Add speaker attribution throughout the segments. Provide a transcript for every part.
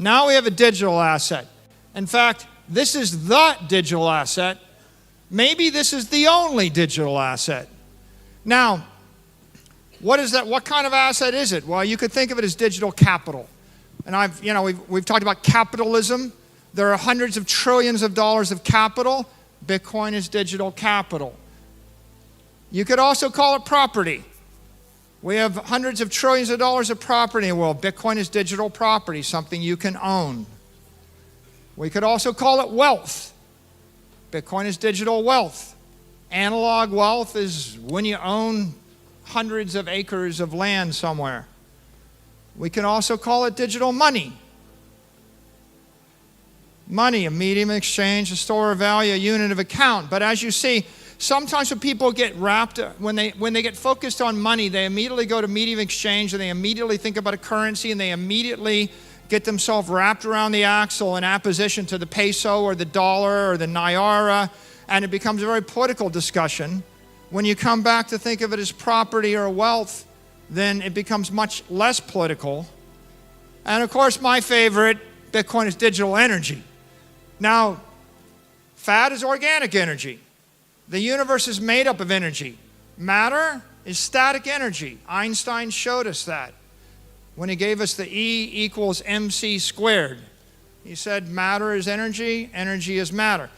Speaker 1: Now we have a digital asset. In fact, this is the digital asset. Maybe this is the only digital asset. Now, what is that? What kind of asset is it? Well, you could think of it as digital capital. And we've talked about capitalism. There are hundreds of trillions of dollars of capital. Bitcoin is digital capital. You could also call it property. We have hundreds of trillions of dollars of property in the world. Bitcoin is digital property, something you can own. We could also call it wealth. Bitcoin is digital wealth. Analog wealth is when you own hundreds of acres of land somewhere. We can also call it digital money. Money, a medium of exchange, a store of value, a unit of account. But as you see, sometimes when people get when they get focused on money, they immediately go to medium of exchange and they immediately think about a currency and they immediately get themselves wrapped around the axle in apposition to the peso or the dollar or the naira, and it becomes a very political discussion. When you come back to think of it as property or wealth, then it becomes much less political. And of course, my favorite, Bitcoin is digital energy. Now, fat is organic energy. The universe is made up of energy. Matter is static energy. Einstein showed us that when he gave us the E equals mc squared. He said matter is energy, energy is matter.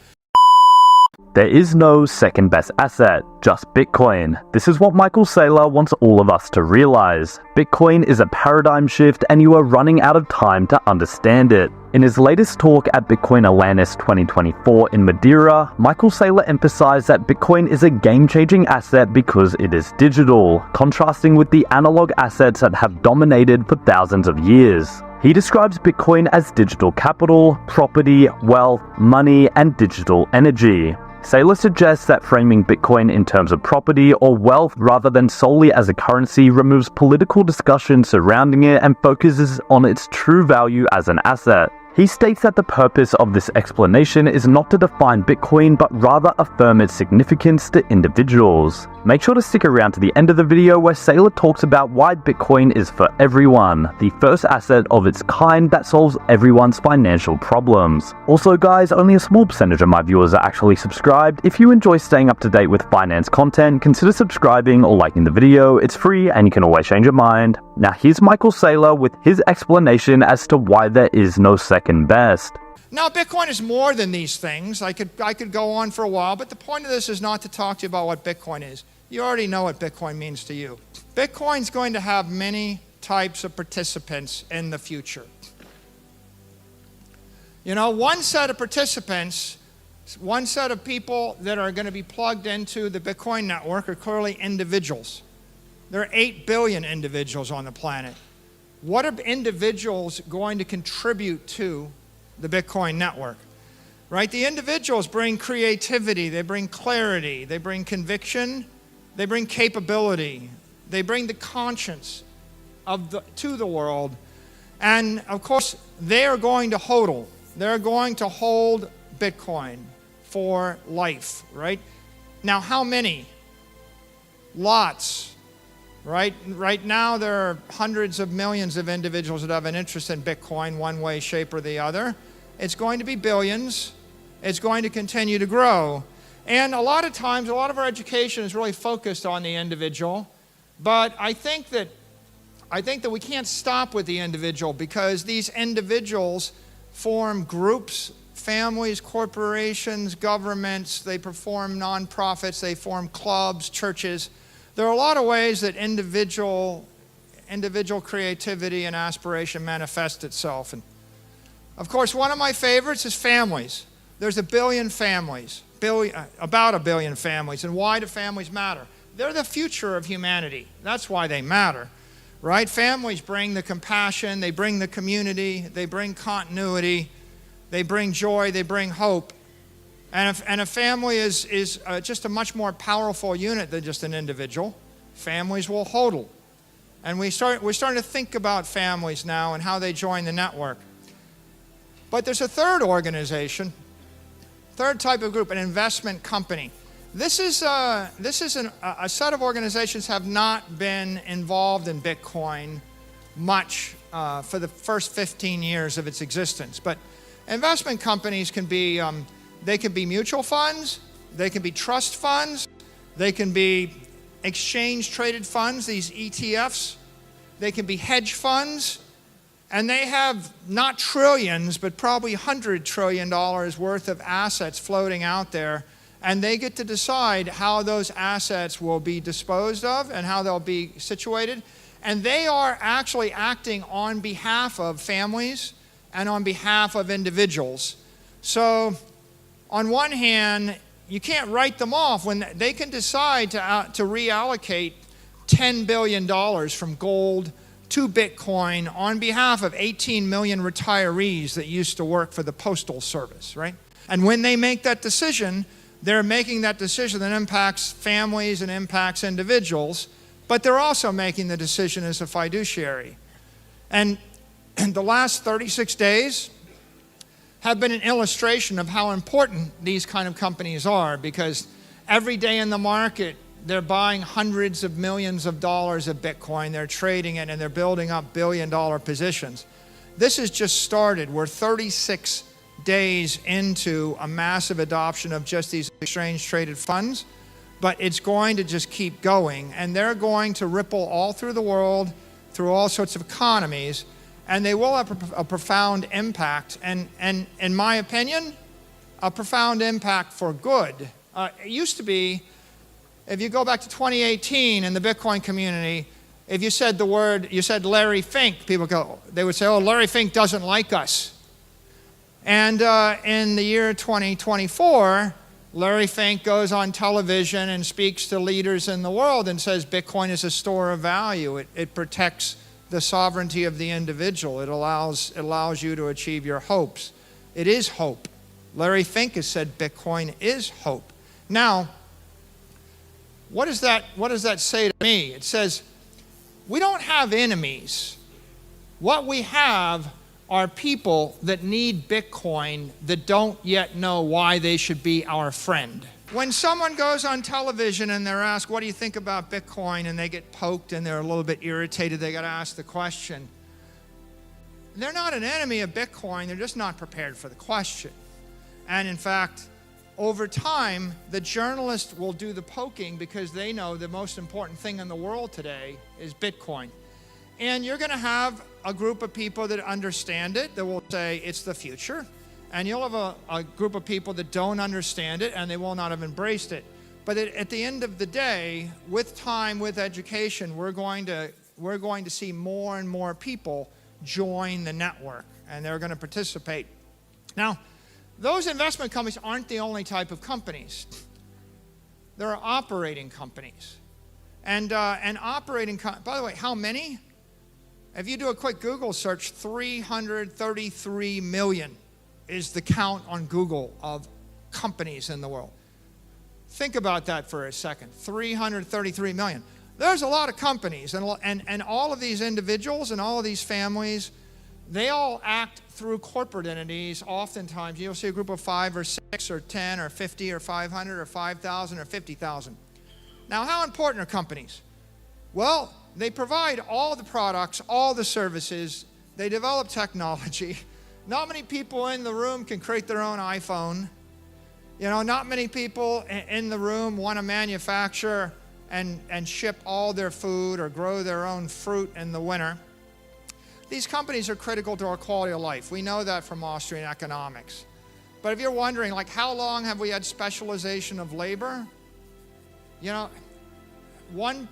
Speaker 2: There is no second best asset, just Bitcoin. This is what Michael Saylor wants all of us to realize. Bitcoin is a paradigm shift and you are running out of time to understand it. In his latest talk at Bitcoin Atlantis 2024 in Madeira, Michael Saylor emphasized that Bitcoin is a game-changing asset because it is digital, contrasting with the analog assets that have dominated for thousands of years. He describes Bitcoin as digital capital, property, wealth, money, and digital energy. Saylor suggests that framing Bitcoin in terms of property or wealth rather than solely as a currency removes political discussion surrounding it and focuses on its true value as an asset. He states that the purpose of this explanation is not to define Bitcoin, but rather affirm its significance to individuals. Make sure to stick around to the end of the video where Saylor talks about why Bitcoin is for everyone, the first asset of its kind that solves everyone's financial problems. Also guys, only a small percentage of my viewers are actually subscribed. If you enjoy staying up to date with finance content, consider subscribing or liking the video. It's free and you can always change your mind. Now here's Michael Saylor with his explanation as to why there is no second best.
Speaker 1: Now, Bitcoin is more than these things. I could go on for a while, but the point of this is not to talk to you about what Bitcoin is. You already know what Bitcoin means to you. Bitcoin's going to have many types of participants in the future. You know, one set of participants, one set of people that are going to be plugged into the Bitcoin network are clearly individuals. There are 8 billion individuals on the planet. What are individuals going to contribute to the Bitcoin network? Right? The individuals bring creativity, they bring clarity, they bring conviction, they bring capability, they bring the conscience to the world. And of course, they are going to hodl. They're going to hold Bitcoin for life, right? Now, how many? Lots. Right now, there are hundreds of millions of individuals that have an interest in Bitcoin one way, shape, or the other. It's going to be billions. It's going to continue to grow. And a lot of times, a lot of our education is really focused on the individual. But I think that we can't stop with the individual because these individuals form groups, families, corporations, governments. They perform nonprofits. They form clubs, churches. There are a lot of ways that individual creativity and aspiration manifests itself. And of course, one of my favorites is families. There's a billion families, about a billion families. And why do families matter? They're the future of humanity. That's why they matter, right? Families bring the compassion, they bring the community, they bring continuity, they bring joy, they bring hope. And a family is just a much more powerful unit than just an individual. Families will hodl. And we're starting to think about families now and how they join the network. But there's a third organization, third type of group, an investment company. This is a set of organizations have not been involved in Bitcoin much for the first 15 years of its existence. But investment companies can be, they can be mutual funds, they can be trust funds, they can be exchange-traded funds, these ETFs, they can be hedge funds, and they have not trillions, but probably $100 trillion worth of assets floating out there, and they get to decide how those assets will be disposed of and how they'll be situated. And they are actually acting on behalf of families and on behalf of individuals. So on one hand, you can't write them off when they can decide to reallocate $10 billion from gold to Bitcoin on behalf of 18 million retirees that used to work for the Postal Service, right? And when they make that decision, they're making that decision that impacts families and impacts individuals, but they're also making the decision as a fiduciary. And the last 36 days have been an illustration of how important these kind of companies are, because every day in the market, they're buying hundreds of millions of dollars of Bitcoin, they're trading it, and they're building up billion-dollar positions. This has just started. We're 36 days into a massive adoption of just these exchange-traded funds, but it's going to just keep going, and they're going to ripple all through the world, through all sorts of economies, and they will have a profound impact, and in my opinion, a profound impact for good. It used to be, if you go back to 2018 in the Bitcoin community, if you said the word, you said Larry Fink, they would say, oh, Larry Fink doesn't like us. And in the year 2024, Larry Fink goes on television and speaks to leaders in the world and says Bitcoin is a store of value. It protects the sovereignty of the individual. It allows you to achieve your hopes. It is hope. Larry Fink has said Bitcoin is hope. Now, what does that say to me? It says, we don't have enemies. What we have are people that need Bitcoin that don't yet know why they should be our friend. When someone goes on television and they're asked, what do you think about Bitcoin? And they get poked and they're a little bit irritated, they got to ask the question. They're not an enemy of Bitcoin, they're just not prepared for the question. And in fact, over time, the journalist will do the poking because they know the most important thing in the world today is Bitcoin. And you're going to have a group of people that understand it, that will say it's the future. And you'll have a group of people that don't understand it and they will not have embraced it. But at the end of the day, with time, with education, we're going to see more and more people join the network and they're going to participate. Now, those investment companies aren't the only type of companies. There are operating companies. And operating, by the way, how many? If you do a quick Google search, 333 million is the count on Google of companies in the world. Think about that for a second, 333 million. There's a lot of companies, and all of these individuals and all of these families, they all act through corporate entities. Oftentimes, you'll see a group of 5 or 6 or 10 or 50 or 500 or 5,000 or 50,000. Now, how important are companies? Well, they provide all the products, all the services. They develop technology. Not many people in the room can create their own iPhone. You know, not many people in the room want to manufacture and ship all their food or grow their own fruit in the winter. These companies are critical to our quality of life. We know that from Austrian economics. But if you're wondering, like, how long have we had specialization of labor? You know, 1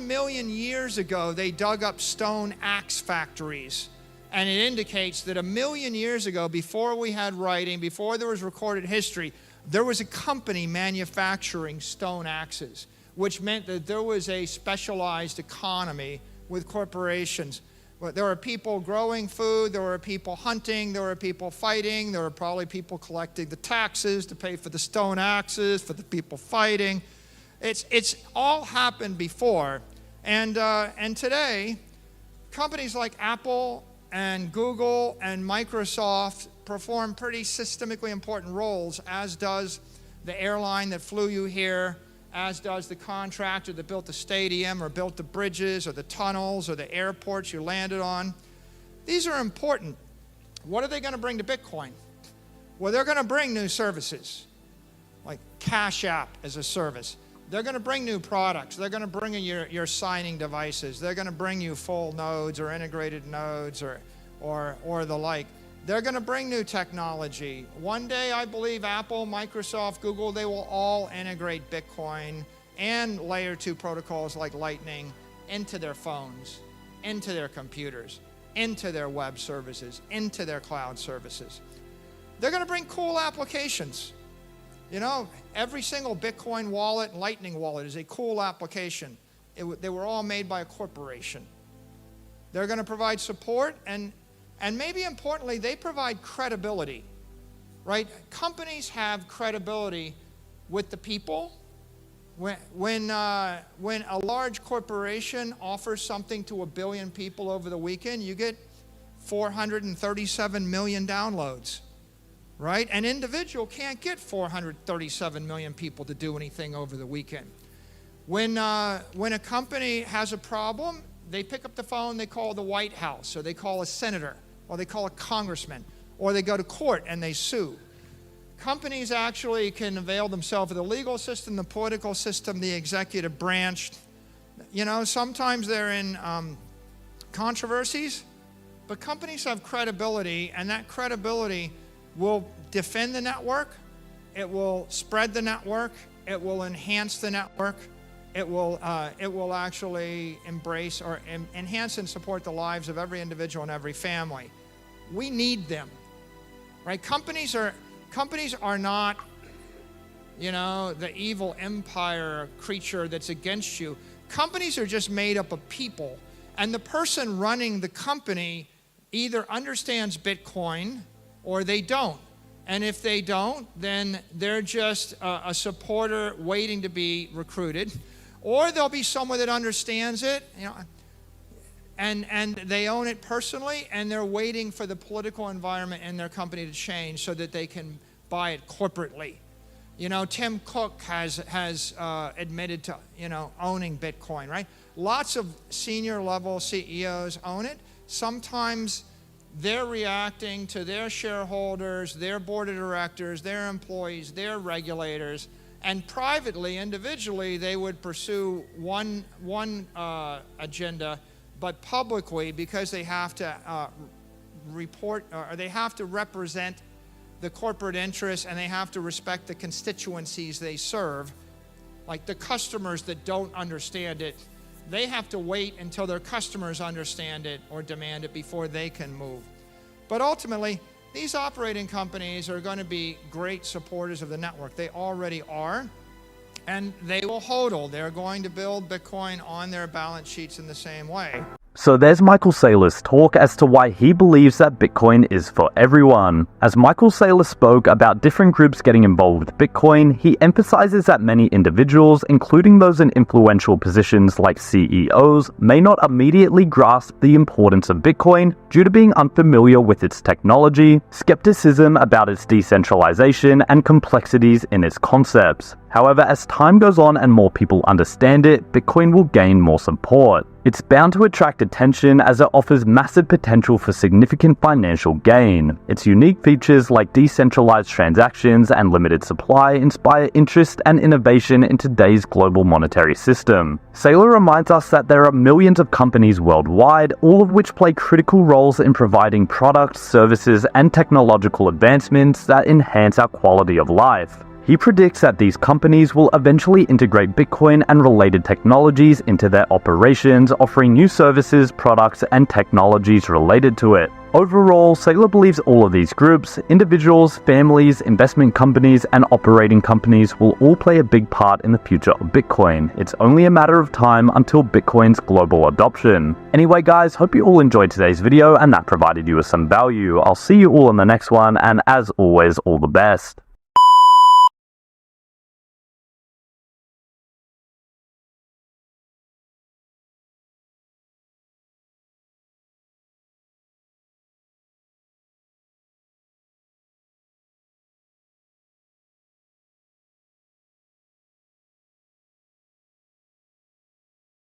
Speaker 1: million years ago, they dug up stone axe factories. And it indicates that 1 million years ago, before we had writing, before there was recorded history, there was a company manufacturing stone axes, which meant that there was a specialized economy with corporations. There were people growing food, there were people hunting, there were people fighting, there were probably people collecting the taxes to pay for the stone axes, for the people fighting. It's all happened before. And today, companies like Apple and Google and Microsoft perform pretty systemically important roles, as does the airline that flew you here, as does the contractor that built the stadium or built the bridges or the tunnels or the airports you landed on. These are important. What are they going to bring to Bitcoin? Well, they're going to bring new services, like Cash App as a service. They're going to bring new products. They're going to bring in your signing devices. They're going to bring you full nodes or integrated nodes or the like. They're going to bring new technology. One day, I believe Apple, Microsoft, Google, they will all integrate Bitcoin and layer 2 protocols like Lightning into their phones, into their computers, into their web services, into their cloud services. They're going to bring cool applications. You know, every single Bitcoin wallet and Lightning wallet is a cool application. They were all made by a corporation. They're going to provide support and maybe importantly, they provide credibility, right? Companies have credibility with the people. When a large corporation offers something to 1 billion people over the weekend, you get 437 million downloads, right? An individual can't get 437 million people to do anything over the weekend. When a company has a problem, they pick up the phone, they call the White House, or they call a senator, or they call a congressman, or they go to court and they sue. Companies actually can avail themselves of the legal system, the political system, the executive branch. You know, sometimes they're in controversies, but companies have credibility, and that credibility will defend the network, it will spread the network, it will enhance the network, it will actually embrace or enhance and support the lives of every individual and every family. We need them, right? Companies are not, you know, the evil empire creature that's against you. Companies are just made up of people, and the person running the company either understands Bitcoin or they don't. And if they don't, then they're just a supporter waiting to be recruited, or there'll be someone that understands it, you know, and they own it personally, and they're waiting for the political environment in their company to change so that they can buy it corporately. You know, Tim Cook has admitted to, you know, owning Bitcoin, right? Lots of senior level CEOs own it. Sometimes they're reacting to their shareholders, their board of directors, their employees, their regulators, and privately, individually, they would pursue one agenda, but publicly, because they have to report, or they have to represent the corporate interests, and they have to respect the constituencies they serve, like the customers that don't understand it, they have to wait until their customers understand it or demand it before they can move. But ultimately, these operating companies are going to be great supporters of the network. They already are, and they will hodl. They're going to build Bitcoin on their balance sheets in the same way.
Speaker 2: So there's Michael Saylor's talk as to why he believes that Bitcoin is for everyone. As Michael Saylor spoke about different groups getting involved with Bitcoin, he emphasizes that many individuals, including those in influential positions like CEOs, may not immediately grasp the importance of Bitcoin due to being unfamiliar with its technology, skepticism about its decentralization, and complexities in its concepts. However, as time goes on and more people understand it, Bitcoin will gain more support. It's bound to attract attention as it offers massive potential for significant financial gain. Its unique features like decentralized transactions and limited supply inspire interest and innovation in today's global monetary system. Saylor reminds us that there are millions of companies worldwide, all of which play critical roles in providing products, services, and technological advancements that enhance our quality of life. He predicts that these companies will eventually integrate Bitcoin and related technologies into their operations, offering new services, products, and technologies related to it. Overall, Saylor believes all of these groups, individuals, families, investment companies, and operating companies will all play a big part in the future of Bitcoin. It's only a matter of time until Bitcoin's global adoption. Anyway guys, hope you all enjoyed today's video and that provided you with some value. I'll see you all in the next one, and as always, all the best.